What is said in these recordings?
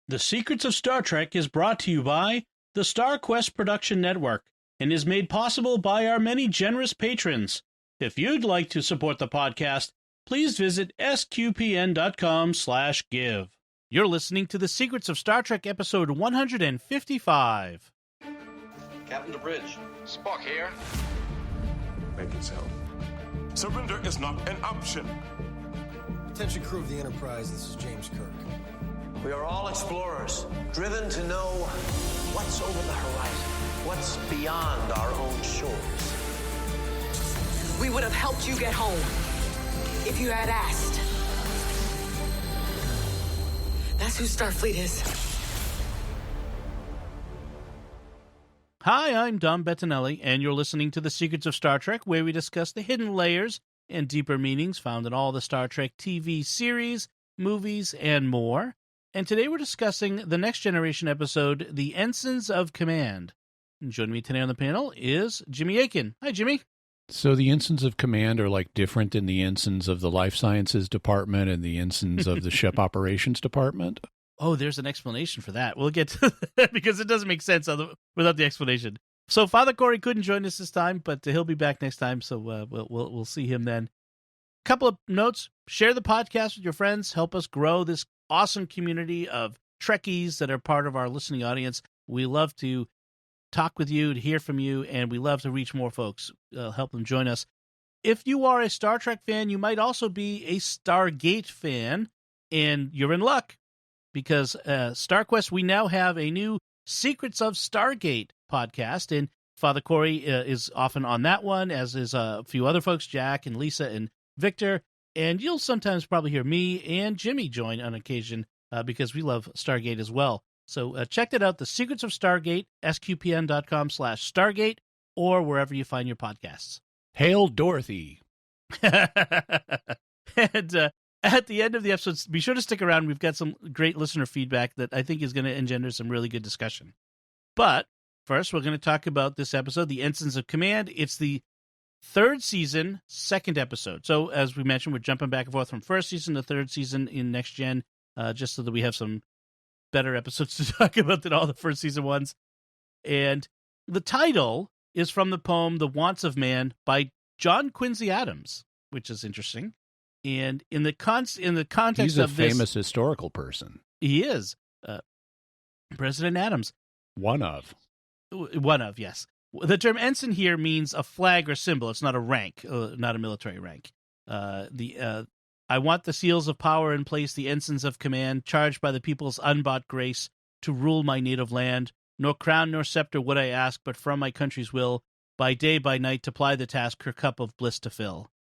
The Secrets of Star Trek is brought to you by the Star Quest Production Network and is made possible by our many generous patrons. If you'd like to support the podcast, please visit sqpn.com/give. You're listening to The Secrets of Star Trek episode 155. Captain to bridge. Spock here. Make it so. Surrender is not an option. Attention crew of the Enterprise, this is James Kirk. We are all explorers, driven to know what's over the horizon, what's beyond our own shores. We would have helped you get home if you had asked. That's who Starfleet is. Hi, I'm Dom Bettinelli, and you're listening to The Secrets of Star Trek, where we discuss the hidden layers and deeper meanings found in all the Star Trek TV series, movies, and more. And today we're discussing the Next Generation episode, The Ensigns of Command. And joining me today on the panel is Jimmy Akin. Hi, Jimmy. So the Ensigns of Command are like different than the Ensigns of the Life Sciences Department and the Ensigns of the Ship Operations Department? Oh, there's an explanation for that. We'll get to that because it doesn't make sense without the explanation. So Father Cory couldn't join us this time, but he'll be back next time, so we'll see him then. Couple of notes. Share the podcast with your friends. Help us grow this awesome community of Trekkies that are part of our listening audience. We love to talk with you, to hear from you, and we love to reach more folks. Help them join us. If you are a Star Trek fan, you might also be a Stargate fan, and you're in luck because StarQuest, we now have a new Secrets of Stargate podcast, and Father Cory is often on that one, as is a few other folks, Jack and Lisa and Victor. And you'll sometimes probably hear me and Jimmy join on occasion because we love Stargate as well. So check that out, The Secrets of Stargate, sqpn.com/Stargate, or wherever you find your podcasts. Hail Dorothy! And at the end of the episode, be sure to stick around. We've got some great listener feedback that I think is going to engender some really good discussion. But first, we're going to talk about this episode, The Ensigns of Command. It's the third season, second episode. So, as we mentioned, we're jumping back and forth from first season to third season in Next Gen, just so that we have some better episodes to talk about than all the first season ones. And the title is from the poem The Wants of Man by John Quincy Adams, which is interesting. And in the context He's a of this, famous historical person. he is President Adams. One of, Yes. The term ensign here means a flag or symbol. It's not a rank, not a military rank. I want the seals of power in place, the ensigns of command, charged by the people's unbought grace to rule my native land. Nor crown nor scepter would I ask, but from my country's will, by day, by night, to ply the task, her cup of bliss to fill.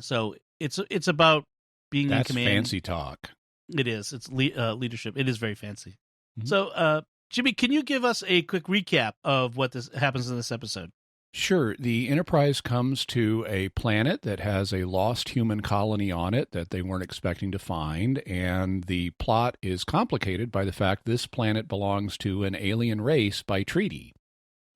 So it's about being that's in command. fancy talk. It is. It's leadership. It is very fancy. Mm-hmm. So, Jimmy, can you give us a quick recap of what this happens in this episode? Sure. The Enterprise comes to a planet that has a lost human colony on it that they weren't expecting to find, and the plot is complicated by the fact this planet belongs to an alien race by treaty.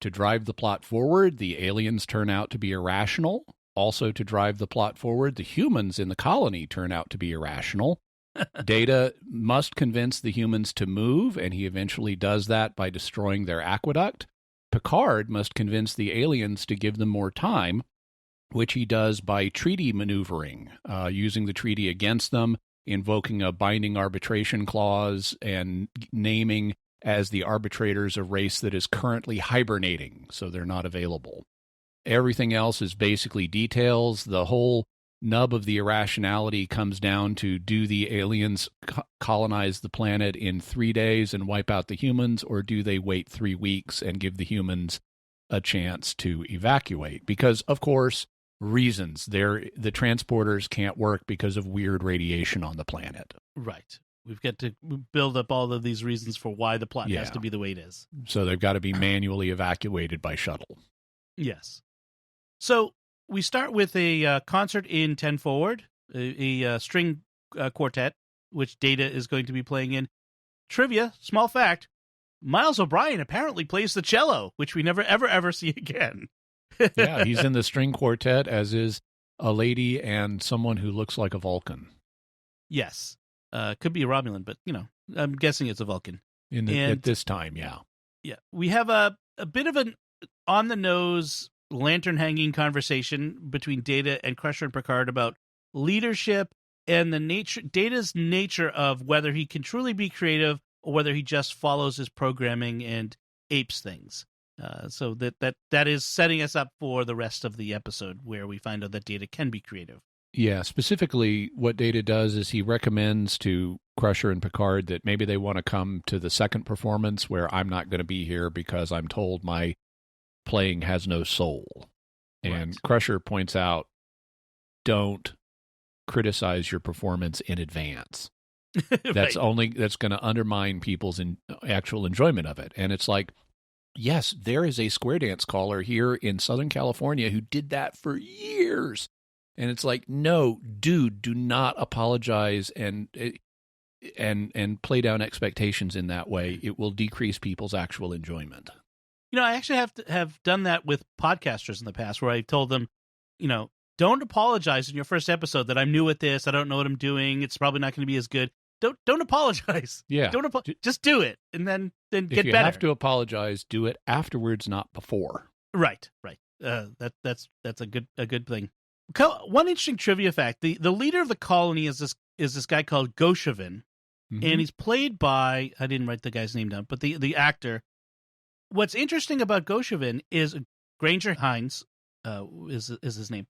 To drive the plot forward, the aliens turn out to be irrational. Also, to drive the plot forward, the humans in the colony turn out to be irrational. Data must convince the humans to move, and he eventually does that by destroying their aqueduct. Picard must convince the aliens to give them more time, which he does by treaty maneuvering, using the treaty against them, invoking a binding arbitration clause, and naming as the arbitrators a race that is currently hibernating, so they're not available. Everything else is basically details. The whole nub of the irrationality comes down to, do the aliens colonize the planet in 3 days and wipe out the humans, or do they wait 3 weeks and give the humans a chance to evacuate? Because, of course, reasons. The transporters can't work because of weird radiation on the planet. Right. We've got to build up all of these reasons for why the plot has to be the way it is. So they've got to be manually evacuated by shuttle. Yes. So we start with a concert in 10 Forward, a string quartet, which Data is going to be playing in. Trivia, small fact, Miles O'Brien apparently plays the cello, which we never, ever see again. Yeah, he's in the string quartet, as is a lady and someone who looks like a Vulcan. Yes. Could be a Romulan, but, I'm guessing it's a Vulcan. At this time, yeah. Yeah. We have a bit of an on-the-nose, lantern-hanging conversation between Data and Crusher and Picard about leadership and Data's nature of whether he can truly be creative or whether he just follows his programming and apes things. So that is setting us up for the rest of the episode, where we find out that Data can be creative. Yeah, specifically what Data does is he recommends to Crusher and Picard that maybe they want to come to the second performance where I'm not going to be here because I'm told my playing has no soul. And Right. Crusher points out, don't criticize your performance in advance. That's Right. that's going to undermine people's actual enjoyment of it. And it's like, yes, there is a square dance caller here in Southern California who did that for years. And it's like, no, dude, do not apologize and play down expectations in that way. It will decrease people's actual enjoyment. I actually have done that with podcasters in the past, where I told them, don't apologize in your first episode that I'm new at this. I don't know what I'm doing. It's probably not going to be as good. Don't apologize. Yeah. Just do it, and then get If you better. have to apologize, do it afterwards, not before. Right. That's a good thing. One interesting trivia fact: the leader of the colony is this guy called Goshavin, Mhm. and he's played by, I didn't write the guy's name down, but the actor. What's interesting about Goshavin is Granger Hines is his name.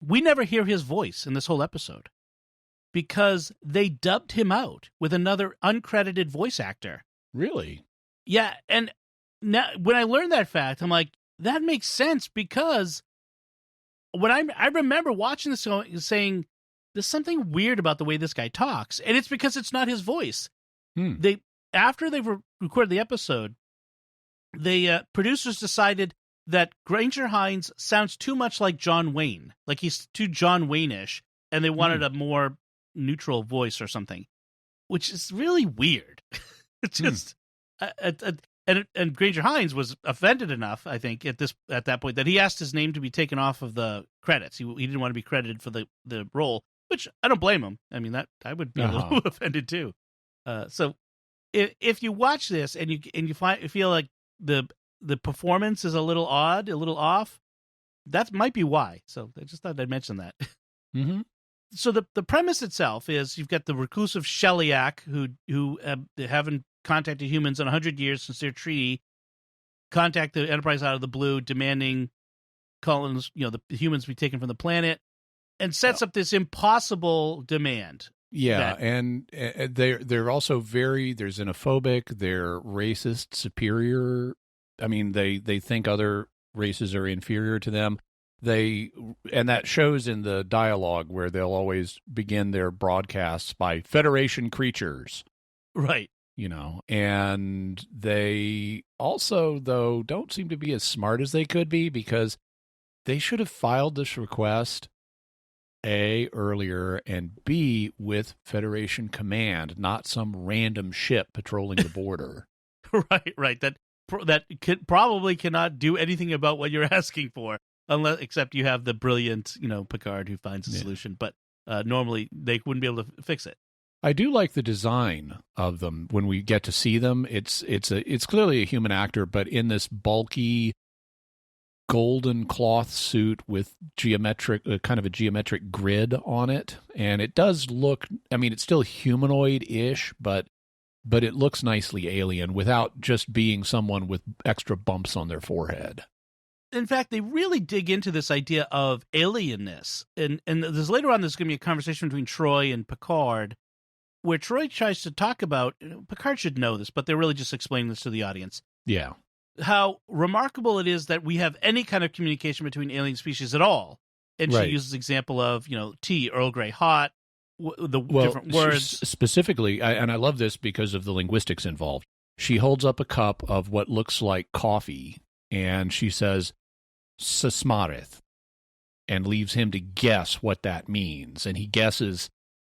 We never hear his voice in this whole episode because they dubbed him out with another uncredited voice actor. Really? Yeah, and now when I learned that fact, I'm like, that makes sense, because when I remember watching this saying, there's something weird about the way this guy talks, and it's because it's not his voice. After they recorded the episode, the producers decided that Granger Hines sounds too much like John Wayne, like he's too John Wayne-ish, and they wanted a more neutral voice or something, which is really weird. It's just, and Granger Hines was offended enough, I think, at that point, that he asked his name to be taken off of the credits. He didn't want to be credited for the role, which I don't blame him. I mean, that I would be a little offended too. So if you watch this and you feel like the performance is a little odd, a little off, that might be why. So I just thought I'd mention that. Mm-hmm. So the premise itself is you've got the reclusive Shellyak who haven't contacted humans in 100 years since their treaty, contact the Enterprise out of the blue, demanding colonies, the humans be taken from the planet, and sets up this impossible demand. Yeah, and they're also they're xenophobic, they're racist, superior. I mean, they think other races are inferior to them. And that shows in the dialogue where they'll always begin their broadcasts by Federation creatures. Right. And they also, though, don't seem to be as smart as they could be, because they should have filed this request A, earlier, and B, with Federation command, not some random ship patrolling the border. Right. That probably cannot do anything about what you're asking for, except you have the brilliant, Picard who finds a solution. But normally they wouldn't be able to fix it. I do like the design of them when we get to see them. It's clearly a human actor, but in this bulky golden cloth suit with kind of a geometric grid on it, and it does look. I mean, it's still humanoid-ish, but it looks nicely alien without just being someone with extra bumps on their forehead. In fact, they really dig into this idea of alienness, and there's later on there's going to be a conversation between Troy and Picard, where Troy tries to talk about, Picard should know this, but they're really just explaining this to the audience. Yeah. How remarkable it is that we have any kind of communication between alien species at all. And she uses the example of, tea, Earl Grey hot, different words. Specifically, and I love this because of the linguistics involved. She holds up a cup of what looks like coffee, and she says, "Sasmarith," and leaves him to guess what that means. And he guesses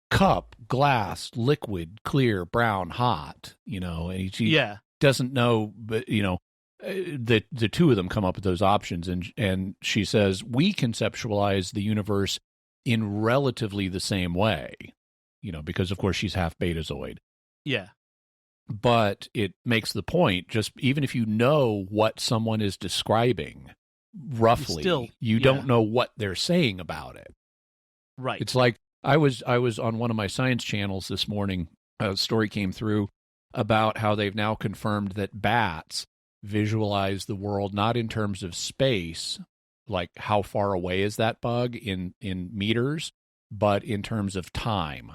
cup, glass, liquid, clear, brown, hot, and he doesn't know, but, the two of them come up with those options. And she says, we conceptualize the universe in relatively the same way, because of course she's half Betazoid. Yeah. But it makes the point, just even if you know what someone is describing roughly, you don't know what they're saying about it. Right. It's like I was on one of my science channels this morning. A story came through about how they've now confirmed that bats visualize the world not in terms of space, like how far away is that bug in meters, but in terms of time.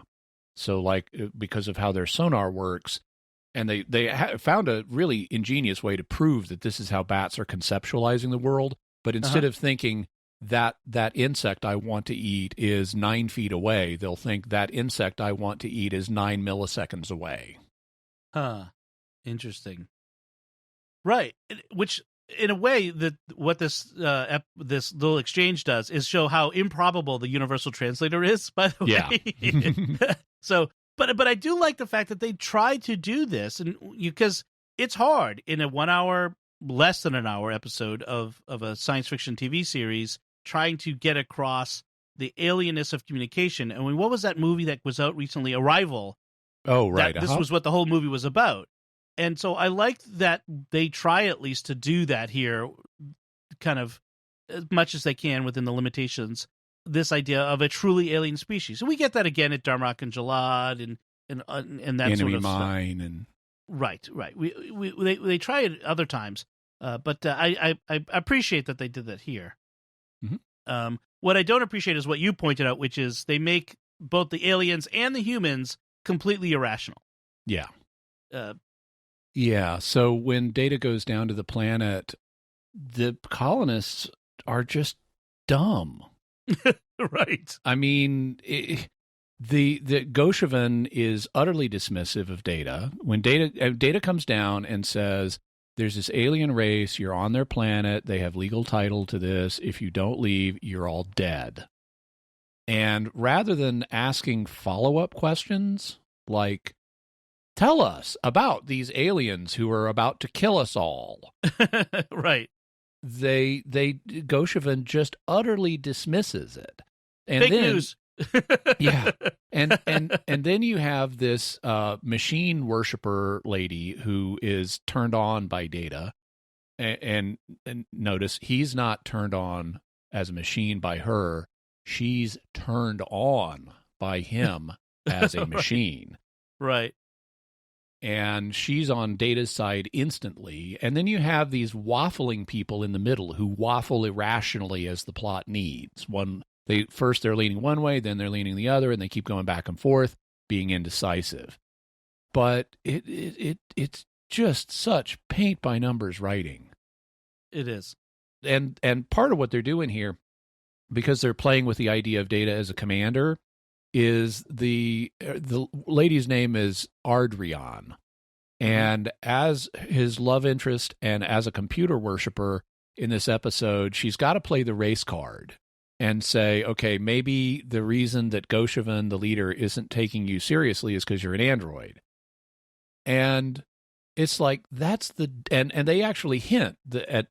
So like because of how their sonar works, and they found a really ingenious way to prove that this is how bats are conceptualizing the world. But instead of thinking that insect I want to eat is 9 feet away, they'll think that insect I want to eat is 9 milliseconds away. Huh. Interesting. Right. Which, in a way, what this little exchange does is show how improbable the universal translator is, by the way. Yeah. So, but I do like the fact that they try to do this, and because it's hard in a 1 hour, less than an hour episode of a science fiction TV series, trying to get across the alienness of communication. I mean, what was that movie that was out recently, Arrival? Oh, right. This was what the whole movie was about. And so I like that they try at least to do that here, kind of as much as they can within the limitations, this idea of a truly alien species. So we get that again at Darmok and Jalad and that Enemy sort of Mine stuff. and Right. They try it other times, but I appreciate that they did that here. Mm-hmm. What I don't appreciate is what you pointed out, which is they make both the aliens and the humans completely irrational. Yeah. Yeah. So when Data goes down to the planet, the colonists are just dumb. Right. I mean, the Goshavan is utterly dismissive of Data. When Data comes down and says, there's this alien race, you're on their planet, they have legal title to this, if you don't leave, you're all dead. And rather than asking follow-up questions like, tell us about these aliens who are about to kill us all. Right. Goshavan just utterly dismisses it. And Fake then, news. Yeah. And then you have this machine worshiper lady who is turned on by Data. And notice he's not turned on as a machine by her. She's turned on by him as a machine. Right. And she's on Data's side instantly. And then you have these waffling people in the middle who waffle irrationally as the plot needs. They're leaning one way, then they're leaning the other, and they keep going back and forth, being indecisive. But it's just such paint by numbers writing. It is. And part of what they're doing here, because they're playing with the idea of Data as a commander, is the lady's name is Ardrian. And as his love interest and as a computer worshiper in this episode, she's got to play the race card and say, okay, maybe the reason that Goshavan, the leader, isn't taking you seriously is because you're an android. And it's like, and they actually hint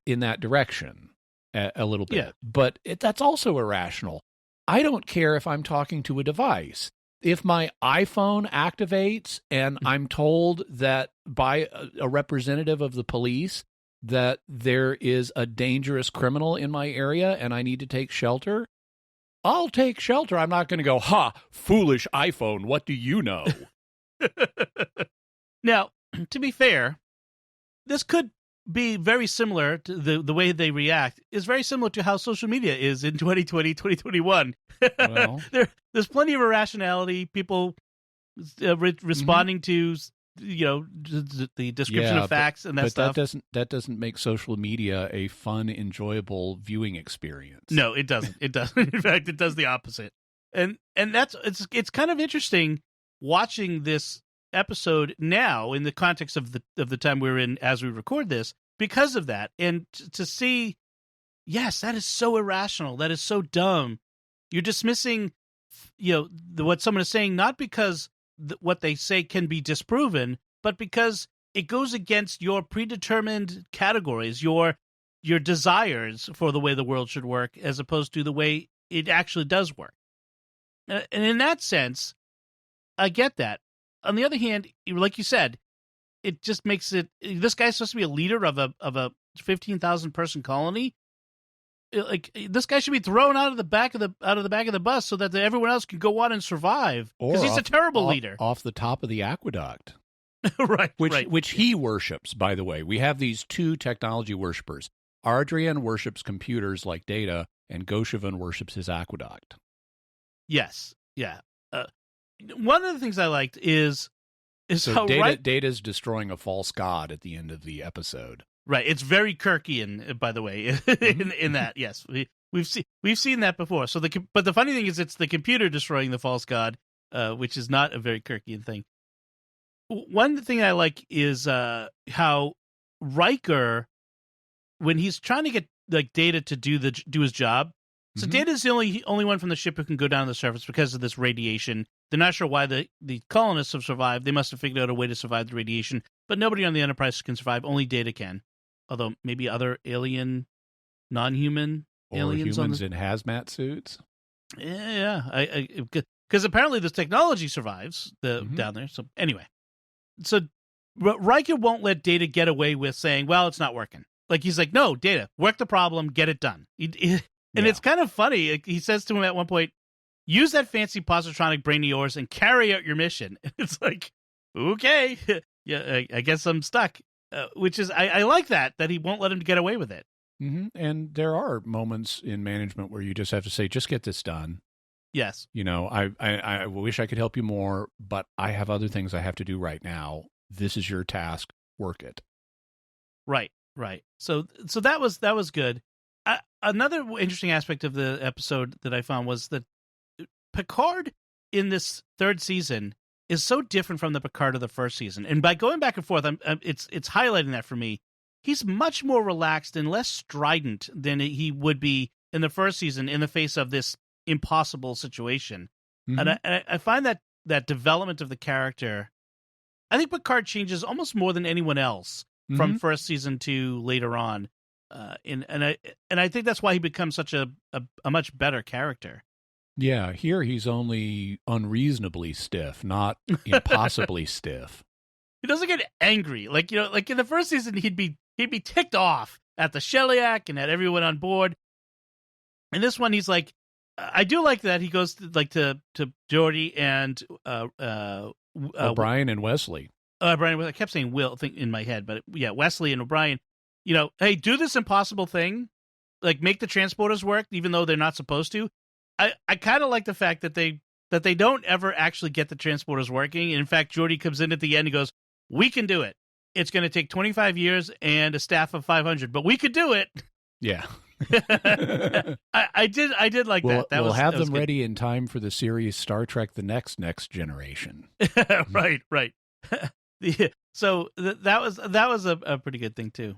in that direction a little bit. Yeah. But that's also irrational. I don't care if I'm talking to a device. If my iPhone activates and I'm told that by a representative of the police that there is a dangerous criminal in my area and I need to take shelter, I'll take shelter. I'm not going to go, foolish iPhone, what do you know? Now, to be fair, this could be very similar to the way they react is very similar to how social media is in 2020, 2021. Well, There's plenty of irrationality, people responding to, the description of facts and that stuff. That doesn't make social media a fun, enjoyable viewing experience. No, it doesn't. It doesn't. In fact, it does the opposite. And it's kind of interesting watching this episode now in the context of the time we're in as we record this because of that, and to see, yes, that is so irrational, that is so dumb. You're dismissing what someone is saying not because what they say can be disproven, but because it goes against your predetermined categories, your desires for the way the world should work, as opposed to the way it actually does work. And in that sense, I get that. on the other hand, like you said, it just makes it. This guy's supposed to be a leader of a 15,000 person colony. Like this guy should be thrown out of the back of the bus so that everyone else can go on and survive. Because he's a terrible leader. Off the top of the aqueduct. Right. Which he worships, by the way. We have these two technology worshipers. Ardrian worships computers like Data, and Goshavan worships his aqueduct. Yes. Yeah. One of the things I liked is so how Data's destroying a false god at the end of the episode. Right. It's very Kirkian, by the way, in that. Yes, we've seen that before. So but the funny thing is, it's the computer destroying the false god, which is not a very Kirkian thing. One thing I like is how Riker, when he's trying to get like Data to do his job. So Data's the only one from the ship who can go down to the surface because of this radiation. They're not sure why the colonists have survived. They must have figured out a way to survive the radiation, but nobody on the Enterprise can survive. Only Data can. Although maybe other alien, non-human aliens humans in hazmat suits. Yeah, because apparently this technology survives down there. So anyway, so Riker won't let Data get away with saying, "Well, it's not working." Like he's like, "No, Data, work the problem, get it done." And it's kind of funny. He says to him at one point, "Use that fancy positronic brain of yours and carry out your mission." It's like, okay, yeah, I guess I'm stuck. Which is, I like that he won't let him get away with it. Mm-hmm. And there are moments in management where you just have to say, just get this done. Yes. You know, I wish I could help you more, but I have other things I have to do right now. This is your task. Work it. Right. So that was good. Another interesting aspect of the episode that I found was that Picard in this third season is so different from the Picard of the first season. And by going back and forth, it's highlighting that for me. He's much more relaxed and less strident than he would be in the first season in the face of this impossible situation. Mm-hmm. And I find that development of the character, I think Picard changes almost more than anyone else from first season to later on. And I think that's why he becomes such a much better character. Yeah, here he's only unreasonably stiff, not impossibly stiff. He doesn't get angry. Like in the first season he'd be ticked off at the Sheliak and at everyone on board. In this one he's like, I do like that he goes to Geordi and O'Brien and Wesley. Brian, I kept saying Will in my head, but yeah, Wesley and O'Brien, hey, do this impossible thing, like make the transporters work even though they're not supposed to. I kind of like the fact that they don't ever actually get the transporters working. In fact, Geordi comes in at the end and goes, "We can do it. It's going to take 25 years and a staff of 500, but we could do it." Yeah. I did like that. We'll have them good. ready in time for the series Star Trek: The Next Generation. Right. So that was a pretty good thing too.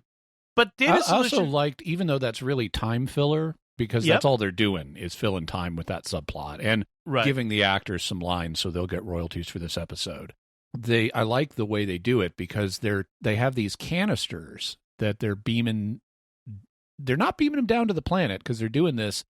But Data's solution, I also liked, even though that's really time filler, because that's all they're doing is filling time with that subplot and giving the actors some lines so they'll get royalties for this episode. I like the way they do it because they have these canisters that they're beaming. They're not beaming them down to the planet because they're doing this,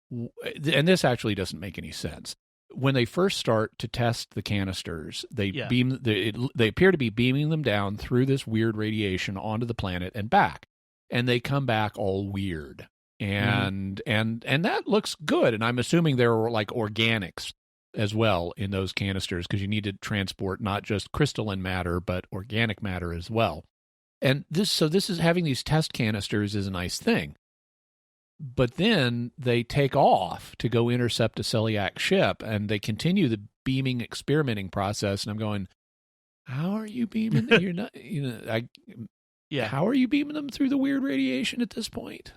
and this actually doesn't make any sense. When they first start to test the canisters, they appear to be beaming them down through this weird radiation onto the planet and back, and they come back all weird. And that looks good. And I'm assuming there were like organics as well in those canisters because you need to transport not just crystalline matter, but organic matter as well. And this is having these test canisters is a nice thing. But then they take off to go intercept a Celiac ship and they continue the beaming experimenting process. And I'm going, how are you beaming them? You're not, how are you beaming them through the weird radiation at this point?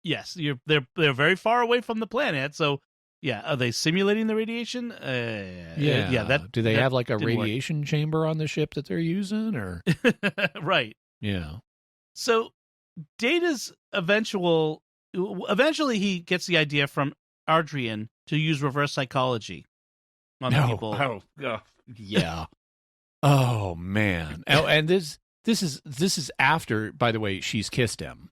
Yes, they're very far away from the planet, so are they simulating the radiation? Do they have like a radiation chamber on the ship that they're using, or right? Yeah. So Data's eventually he gets the idea from Ardrian to use reverse psychology on the people. Oh, yeah. Oh man. Oh, and this is after, by the way, she's kissed him.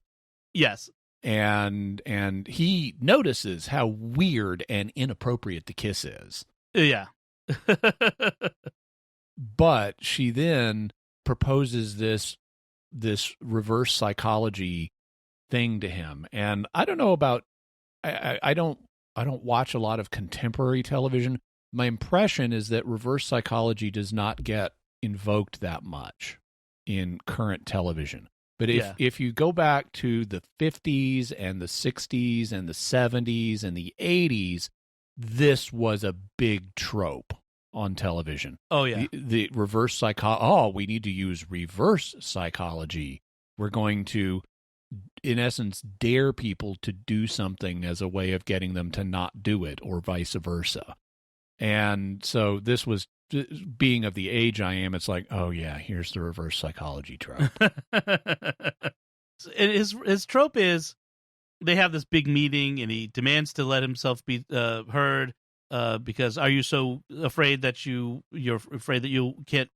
Yes. And he notices how weird and inappropriate the kiss is. Yeah. But she then proposes this reverse psychology thing to him. And I don't know about, I don't watch a lot of contemporary television. My impression is that reverse psychology does not get invoked that much in current television. But if you go back to the 50s and the 60s and the 70s and the 80s, this was a big trope on television. Oh, yeah. The reverse psychology. Oh, we need to use reverse psychology. We're going to, in essence, dare people to do something as a way of getting them to not do it, or vice versa. And so this was, being of the age I am, it's like, oh yeah, here's the reverse psychology trope. His trope is they have this big meeting and he demands to let himself be heard because are you so afraid that you're afraid that you can't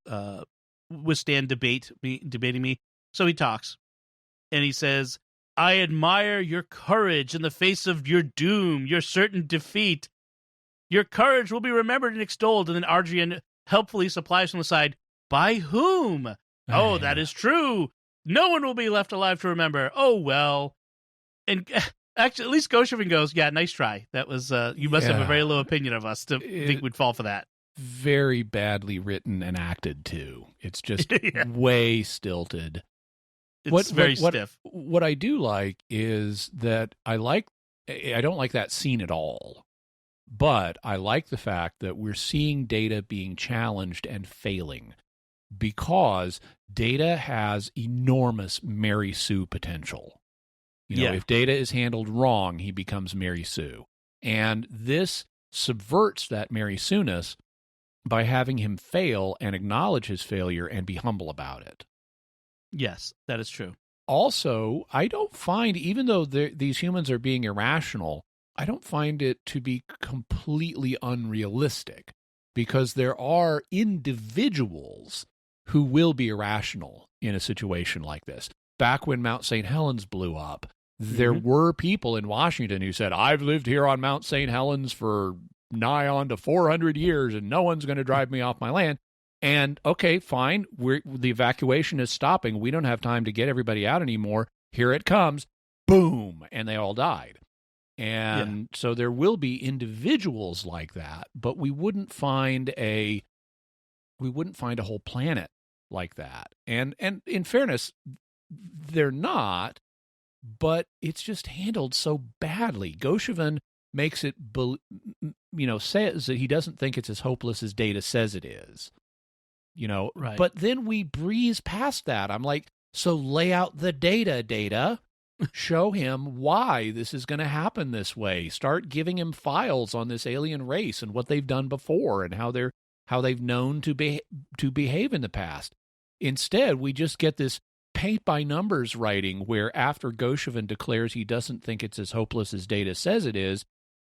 withstand debating me? So he talks and he says, I admire your courage in the face of your doom, your certain defeat. Your courage will be remembered and extolled. And then Arjian helpfully supplies from the side, by whom? Oh, that is true. No one will be left alive to remember. Oh, well. And actually, at least Goshevin goes, yeah, nice try. That was, you must have a very low opinion of us to think we'd fall for that. Very badly written and acted, too. It's just way stilted. It's very stiff. What I do like is that I don't like that scene at all. But I like the fact that we're seeing Data being challenged and failing, because Data has enormous Mary Sue potential. If Data is handled wrong, he becomes Mary Sue. And this subverts that Mary Sue-ness by having him fail and acknowledge his failure and be humble about it. Yes, that is true. Also, I don't find, even though these humans are being irrational, I don't find it to be completely unrealistic, because there are individuals who will be irrational in a situation like this. Back when Mount St. Helens blew up, there were people in Washington who said, I've lived here on Mount St. Helens for nigh on to 400 years, and no one's going to drive me off my land. And okay, fine, the evacuation is stopping. We don't have time to get everybody out anymore. Here it comes. Boom. And they all died. And so there will be individuals like that, but we wouldn't find a whole planet like that. And in fairness, they're not, but it's just handled so badly. Goshevin makes it, says that he doesn't think it's as hopeless as Data says it is. Right. But then we breeze past that. I'm like, so lay out the data. Show him why this is going to happen this way. Start giving him files on this alien race and what they've done before and how they've known to behave in the past. Instead, we just get this paint by numbers writing where after Goshevin declares he doesn't think it's as hopeless as Data says it is,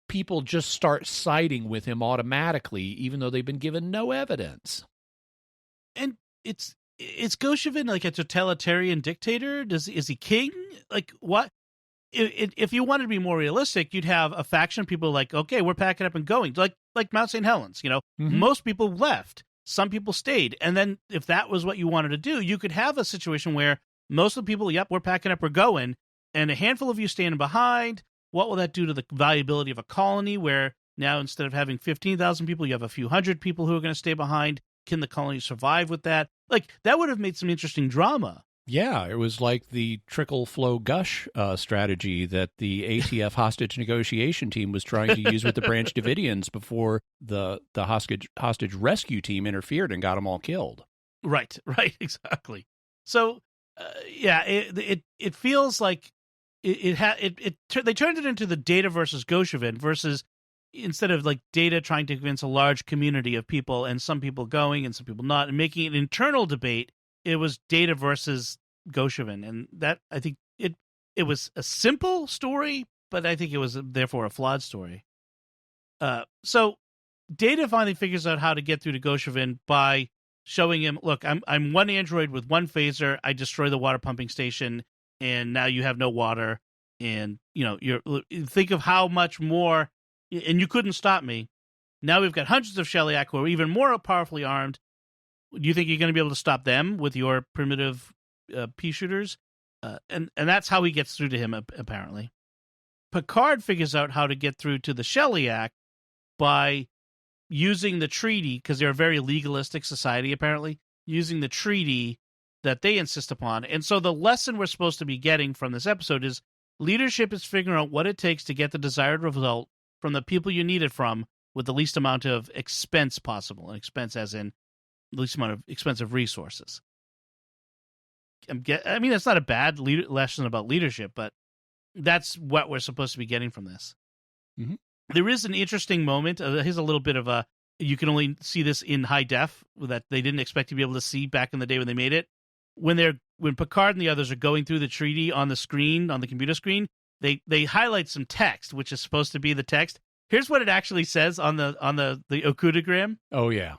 people just start siding with him automatically, even though they've been given no evidence. And is Goshevin like a totalitarian dictator? Is he king? Like what? If you wanted to be more realistic, you'd have a faction of people like, okay, we're packing up and going, like Mount St. Helens. Most people left, some people stayed, and then if that was what you wanted to do, you could have a situation where most of the people, we're packing up, we're going, and a handful of you standing behind. What will that do to the viability of a colony? Where now instead of having 15,000 people, you have a few hundred people who are going to stay behind. Can the colony survive with that? Like, that would have made some interesting drama. Yeah, it was like the trickle, flow, gush strategy that the ATF hostage negotiation team was trying to use with the Branch Davidians before the hostage rescue team interfered and got them all killed. Right, exactly. So, it feels like they turned it into the Data versus Goshevin versus, instead of like Data trying to convince a large community of people and some people going and some people not and making an internal debate, it was Data versus Goshevin. And that, I think it was a simple story, but I think it was therefore a flawed story. So Data finally figures out how to get through to Goshevin by showing him, look, I'm one android with one phaser. I destroy the water pumping station, and now you have no water. And you're think of how much more, and you couldn't stop me. Now we've got hundreds of Shellyak who are even more powerfully armed. Do you think you're going to be able to stop them with your primitive pea shooters? And that's how he gets through to him, apparently. Picard figures out how to get through to the Shellyak by using the treaty, because they're a very legalistic society, apparently, using the treaty that they insist upon. And so the lesson we're supposed to be getting from this episode is leadership is figuring out what it takes to get the desired result from the people you need it from with the least amount of expense possible. And expense as in the least amount of expensive resources. I mean, that's not a bad lesson about leadership, but that's what we're supposed to be getting from this. Mm-hmm. There is an interesting moment. Here's a little bit of a, you can only see this in high def that they didn't expect to be able to see back in the day when they made it. When Picard and the others are going through the treaty on the screen, on the computer screen, they highlight some text, which is supposed to be the text. Here's what it actually says on the Okudagram. Oh, yeah.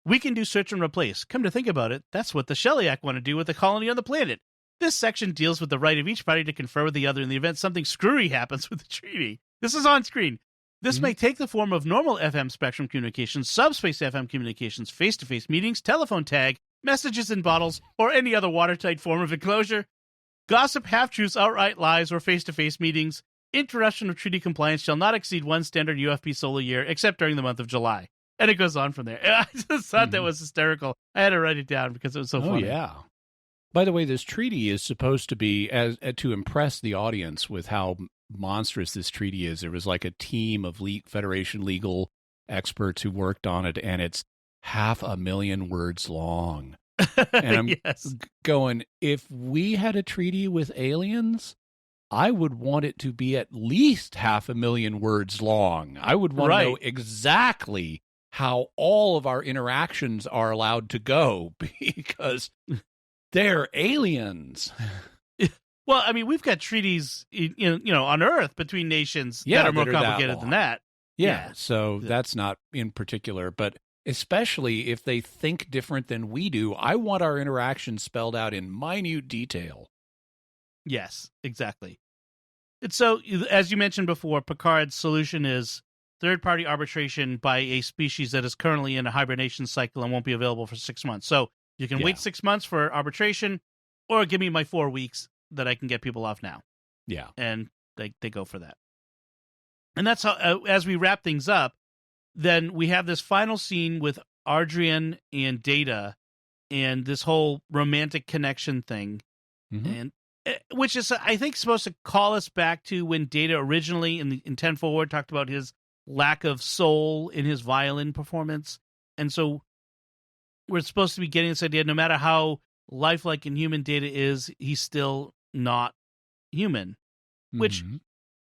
We can do search and replace. Come to think about it, that's what the Shellyak want to do with the colony on the planet. This section deals with the right of each party to confer with the other in the event something screwy happens with the treaty. This is on screen. This may take the form of normal FM spectrum communications, subspace FM communications, face-to-face meetings, telephone tag, messages in bottles, or any other watertight form of enclosure. Gossip, half-truths, outright lies, or face-to-face meetings. Interruption of treaty compliance shall not exceed one standard UFP solar year, except during the month of July. And it goes on from there. I just thought that was hysterical. I had to write it down because it was so funny. Oh, yeah. By the way, this treaty is supposed to be to impress the audience with how monstrous this treaty is. There was like a team of Federation legal experts who worked on it, and it's 500,000 words long. And I'm going, if we had a treaty with aliens, I would want it to be at least 500,000 words long. I would want to know exactly how all of our interactions are allowed to go because they're aliens. Well, I mean, we've got treaties, on Earth between nations that are more complicated than that. Yeah, so that's not in particular, but especially if they think different than we do, I want our interactions spelled out in minute detail. Yes, exactly. And so, as you mentioned before, Picard's solution is third-party arbitration by a species that is currently in a hibernation cycle and won't be available for 6 months. So you can wait 6 months for arbitration, or give me my 4 weeks that I can get people off now. Yeah. And they go for that. And that's how, as we wrap things up, then we have this final scene with Ardrian and Data and this whole romantic connection thing. Mm-hmm. And which is, I think, supposed to call us back to when Data originally in 10 Forward talked about his lack of soul in his violin performance. And so we're supposed to be getting this idea, no matter how lifelike and human Data is, he's still not human, which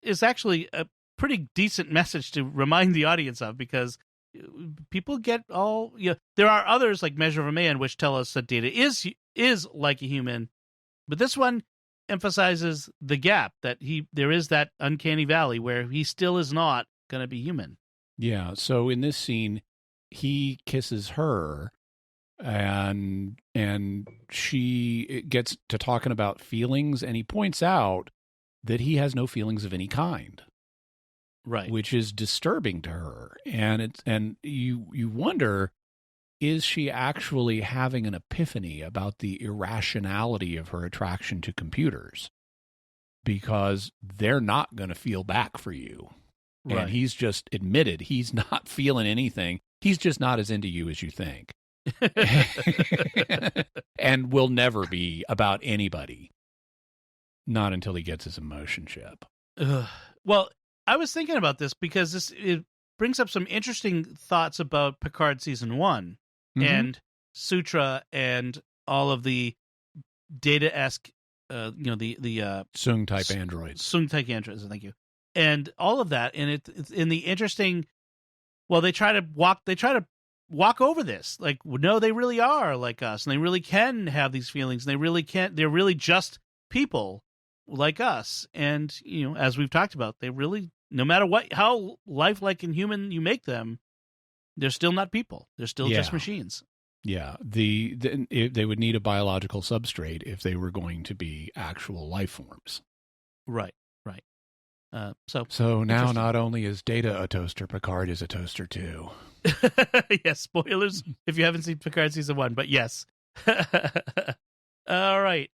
is actually a pretty decent message to remind the audience of, because people get all, there are others like Measure of a Man, which tell us that Data is like a human, but this one emphasizes the gap that there is that uncanny valley where he still is not going to be human. Yeah. So in this scene, he kisses her, and she gets to talking about feelings, and he points out that he has no feelings of any kind, right? Which is disturbing to her, and you wonder, is she actually having an epiphany about the irrationality of her attraction to computers? Because they're not going to feel back for you. Right. And he's just admitted he's not feeling anything. He's just not as into you as you think. And will never be about anybody. Not until he gets his emotion chip. Well, I was thinking about this because it brings up some interesting thoughts about Picard Season 1 and Sutra and all of the Data-esque, the Soong-type androids. Soong-type androids, thank you. And all of that, and it's in the interesting. Well, they try to walk over this, like, no, they really are like us, and they really can have these feelings, and they really can't. They're really just people like us, and as we've talked about, they really, no matter how lifelike and human you make them, they're still not people. They're still just machines. Yeah, they would need a biological substrate if they were going to be actual life forms. Right. So now not only is Data a toaster, Picard is a toaster too. Yes, spoilers if you haven't seen Picard season 1, but yes. All right.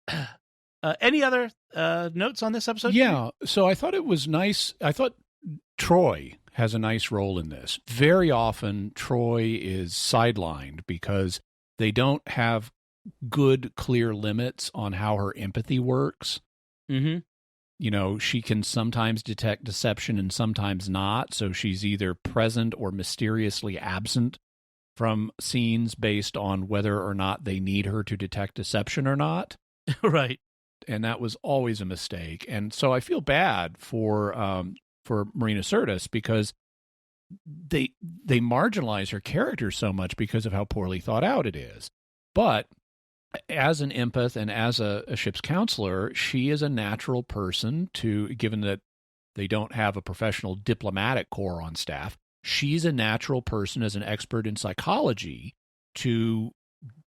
Any other notes on this episode? Yeah, so I thought it was nice. I thought Troy has a nice role in this. Very often, Troy is sidelined because they don't have good, clear limits on how her empathy works. Mm-hmm. You know, she can sometimes detect deception and sometimes not. So she's either present or mysteriously absent from scenes based on whether or not they need her to detect deception or not. Right. And that was always a mistake. And so I feel bad for Marina Sirtis because they marginalize her character so much because of how poorly thought out it is. But as an empath and as a ship's counselor, she is a natural person to, given that they don't have a professional diplomatic corps on staff, she's a natural person as an expert in psychology to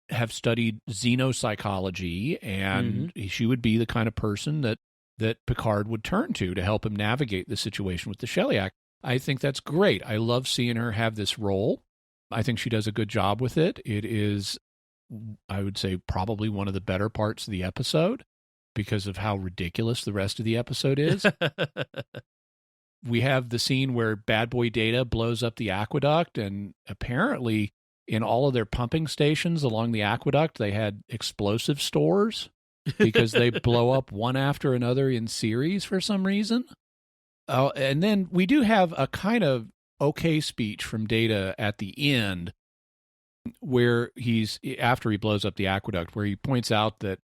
have studied xenopsychology, and she would be the kind of person that Picard would turn to help him navigate the situation with the Shellyak. I think that's great. I love seeing her have this role. I think she does a good job with it. It is, I would say, probably one of the better parts of the episode because of how ridiculous the rest of the episode is. We have the scene where Bad Boy Data blows up the aqueduct, and apparently in all of their pumping stations along the aqueduct, they had explosive stores because they blow up one after another in series for some reason. And then we do have a kind of okay speech from Data at the end where after he blows up the aqueduct, where he points out that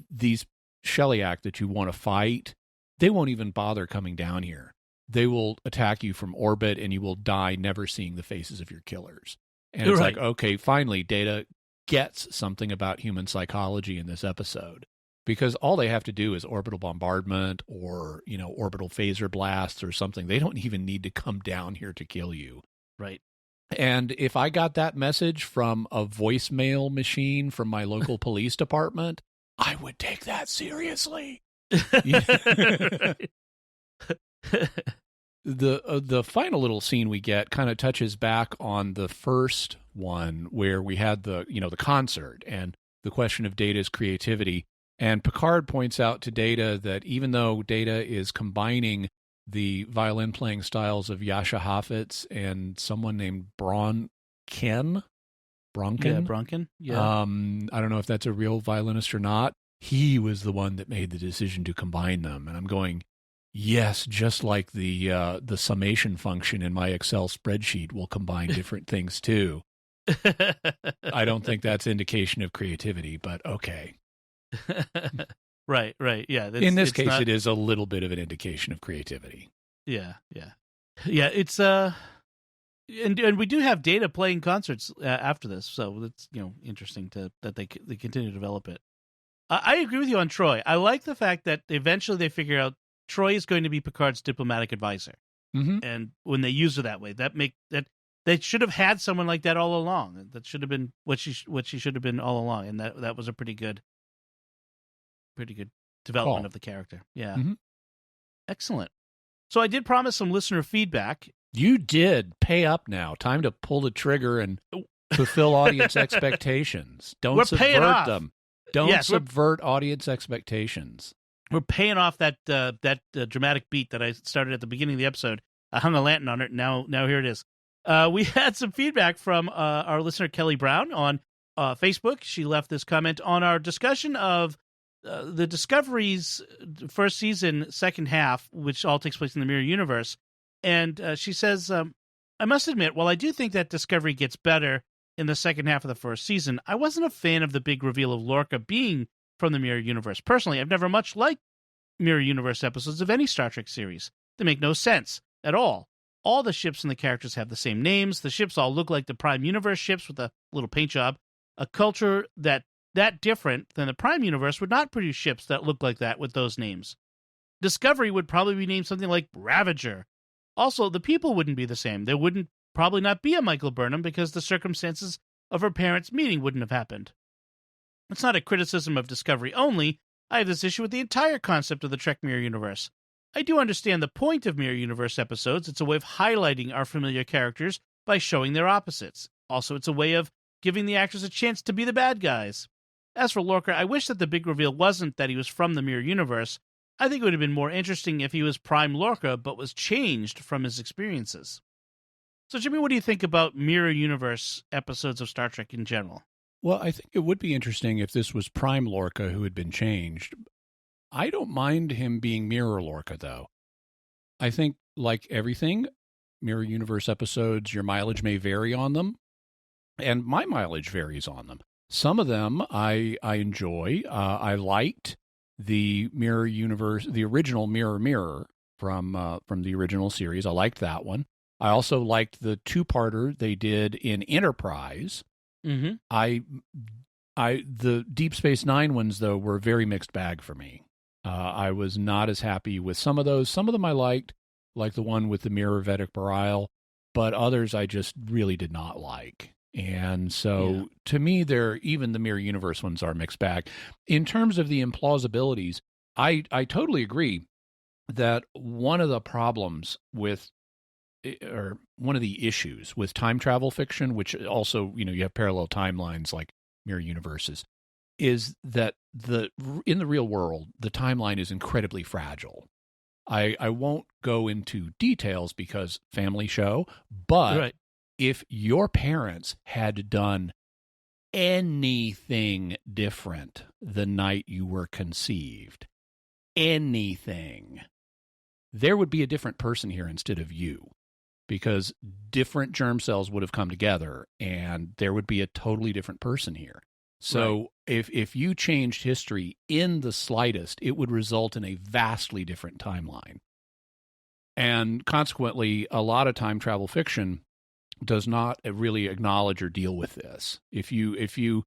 these Shellyak that you want to fight, they won't even bother coming down here. They will attack you from orbit and you will die never seeing the faces of your killers. And it's like, okay, finally, Data gets something about human psychology in this episode. Because all they have to do is orbital bombardment or, orbital phaser blasts or something. They don't even need to come down here to kill you. Right. And if I got that message from a voicemail machine from my local police department, I would take that seriously. The final little scene we get kind of touches back on the first one where we had the concert and the question of Data's creativity. And Picard points out to Data that even though Data is combining the violin playing styles of Yasha Hafitz and someone named Bronkin. Yeah, Bronkin. Yeah. I don't know if that's a real violinist or not. He was the one that made the decision to combine them. And I'm going, yes, just like the summation function in my Excel spreadsheet will combine different things too. I don't think that's indication of creativity, but okay. Right. Yeah. In this case, it is a little bit of an indication of creativity. Yeah. It's and we do have Data playing concerts after this, so it's interesting that they continue to develop it. I agree with you on Troy. I like the fact that eventually they figure out Troy is going to be Picard's diplomatic advisor, and when they use her that way, that they should have had someone like that all along. That should have been what she should have been all along, and that was a pretty good development of the character. Yeah. Excellent. So I did promise some listener feedback. You did. Pay up now. Time to pull the trigger and fulfill audience expectations. Don't subvert them. Don't subvert audience expectations. We're paying off that dramatic beat that I started at the beginning of the episode. I hung a lantern on it. Now here it is. We had some feedback from our listener Kelly Brown on Facebook. She left this comment on our discussion of the Discovery's first season, second half, which all takes place in the Mirror Universe. And she says, I must admit, while I do think that Discovery gets better in the second half of the first season, I wasn't a fan of the big reveal of Lorca being from the Mirror Universe. Personally, I've never much liked Mirror Universe episodes of any Star Trek series. They make no sense at all. All the ships and the characters have the same names. The ships all look like the Prime Universe ships with a little paint job. A culture that different than the Prime Universe would not produce ships that look like that with those names. Discovery would probably be named something like Ravager. Also, the people wouldn't be the same. There wouldn't probably not be a Michael Burnham because the circumstances of her parents' meeting wouldn't have happened. It's not a criticism of Discovery only. I have this issue with the entire concept of the Trek Mirror Universe. I do understand the point of Mirror Universe episodes. It's a way of highlighting our familiar characters by showing their opposites. Also, it's a way of giving the actors a chance to be the bad guys. As for Lorca, I wish that the big reveal wasn't that he was from the Mirror Universe. I think it would have been more interesting if he was Prime Lorca, but was changed from his experiences. So, Jimmy, what do you think about Mirror Universe episodes of Star Trek in general? Well, I think it would be interesting if this was Prime Lorca who had been changed. I don't mind him being Mirror Lorca, though. I think, like everything, Mirror Universe episodes, your mileage may vary on them, and my mileage varies on them. Some of them I enjoy. I liked the Mirror Universe, the original Mirror from the original series. I liked that one. I also liked the two-parter they did in Enterprise. Mm-hmm. The Deep Space Nine ones, though, were a very mixed bag for me. I was not as happy with some of those. Some of them I liked, like the one with the Mirror Vedic Bareil, but others I just really did not like. And so, to me, even the Mirror Universe ones are a mixed bag. In terms of the implausibilities, I totally agree that one of the problems with, or one of the issues with time travel fiction, which also, you have parallel timelines like Mirror Universes, is that in the real world, the timeline is incredibly fragile. I won't go into details because family show, but Right. if your parents had done anything different the night you were conceived, anything, there would be a different person here instead of you, because different germ cells would have come together and there would be a totally different person here. So if you changed history in the slightest, it would result in a vastly different timeline. And consequently, a lot of time travel fiction does not really acknowledge or deal with this. If you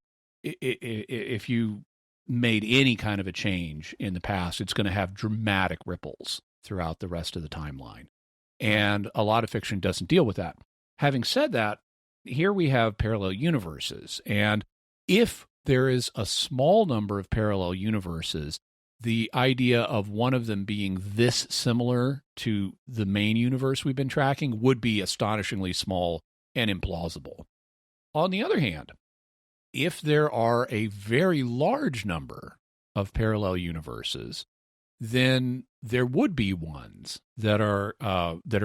made any kind of a change in the past, it's going to have dramatic ripples throughout the rest of the timeline. And a lot of fiction doesn't deal with that. Having said that, here we have parallel universes. And if there is a small number of parallel universes, the idea of one of them being this similar to the main universe we've been tracking would be astonishingly small and implausible. On the other hand, if there are a very large number of parallel universes, then there would be ones that are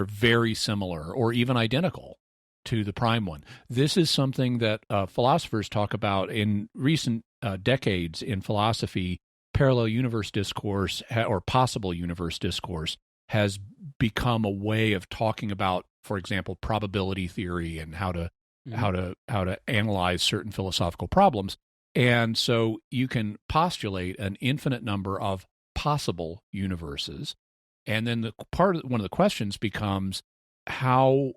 very similar or even identical to the prime one. This is something that philosophers talk about in recent decades in philosophy. Parallel universe discourse or possible universe discourse has become a way of talking about, for example, probability theory and how to analyze certain philosophical problems. And so you can postulate an infinite number of possible universes, and then one of the questions becomes, how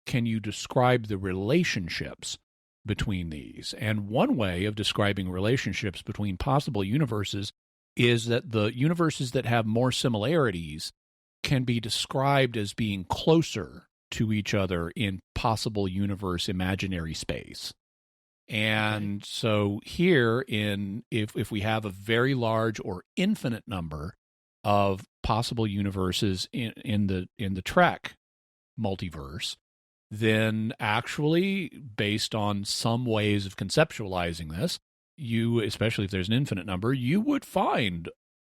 can you describe the relationships between these? And one way of describing relationships between possible universes is that the universes that have more similarities can be described as being closer to each other in possible universe imaginary space. And so here, if we have a very large or infinite number of possible universes in the Trek multiverse, then actually, based on some ways of conceptualizing this, especially if there's an infinite number, you would find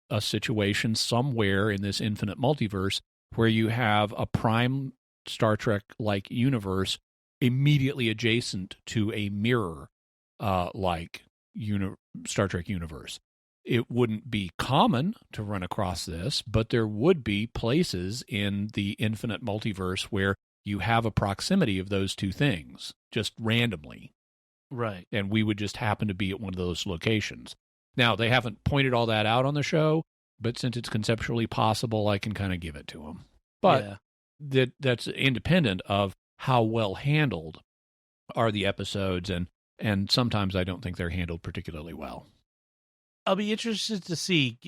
a situation somewhere in this infinite multiverse where you have a prime Star Trek-like universe immediately adjacent to a mirror like Star Trek universe. It wouldn't be common to run across this, but there would be places in the infinite multiverse where you have a proximity of those two things, just randomly. Right. And we would just happen to be at one of those locations. Now, they haven't pointed all that out on the show, but since it's conceptually possible, I can kind of give it to them. But that's independent of how well handled are the episodes, and sometimes I don't think they're handled particularly well. I'll be interested to see,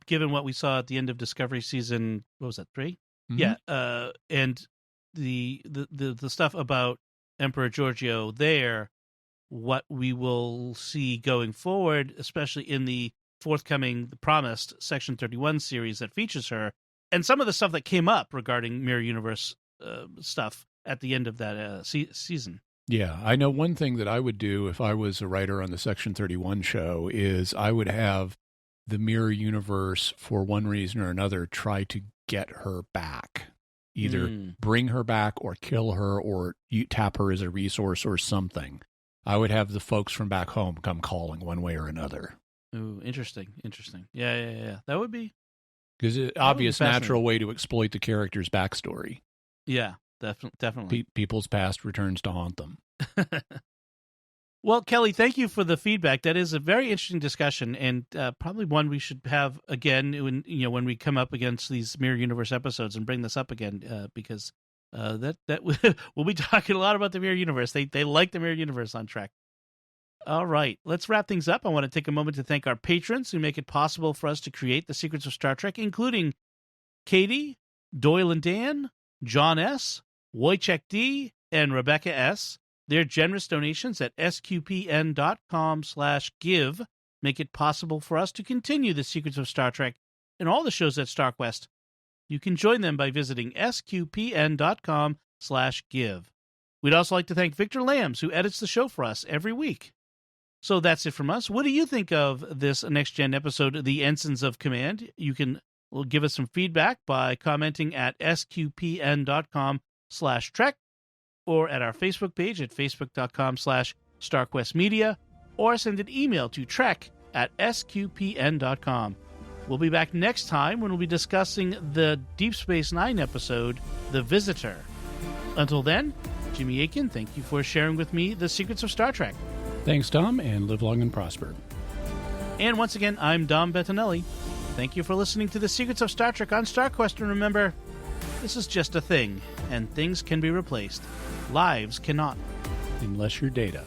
given what we saw at the end of Discovery season, what was that, 3? Mm-hmm. Yeah, and the stuff about Emperor Giorgio there, what we will see going forward, especially in the forthcoming, the promised Section 31 series that features her, and some of the stuff that came up regarding Mirror Universe stuff at the end of that season. Yeah, I know one thing that I would do if I was a writer on the Section 31 show is I would have the Mirror Universe, for one reason or another, try to get her back. Either bring her back or kill her or tap her as a resource or something. I would have the folks from back home come calling one way or another. Ooh, interesting. Yeah. That would be... Because it's an obvious, natural way to exploit the character's backstory. Yeah, definitely. People's past returns to haunt them. Well, Kelly, thank you for the feedback. That is a very interesting discussion, and probably one we should have again when we come up against these Mirror Universe episodes and bring this up again, because that we'll be talking a lot about the Mirror Universe. They like the Mirror Universe on Trek. All right, let's wrap things up. I want to take a moment to thank our patrons who make it possible for us to create the Secrets of Star Trek, including Katie, Doyle and Dan, John S., Wojciech D., and Rebecca S. Their generous donations at sqpn.com/give make it possible for us to continue the Secrets of Star Trek and all the shows at StarQuest. You can join them by visiting sqpn.com/give. We'd also like to thank Victor Lambs, who edits the show for us every week. So that's it from us. What do you think of this Next Gen episode, The Ensigns of Command? You can give us some feedback by commenting at sqpn.com/trek, or at our Facebook page at facebook.com/StarQuestMedia, or send an email to trek@sqpn.com. We'll be back next time when we'll be discussing the Deep Space Nine episode, The Visitor. Until then, Jimmy Akin, thank you for sharing with me the secrets of Star Trek. Thanks, Dom, and live long and prosper. And once again, I'm Dom Bettinelli. Thank you for listening to the Secrets of Star Trek on StarQuest, and remember, this is just a thing, and things can be replaced. Lives cannot. Unless you're Data.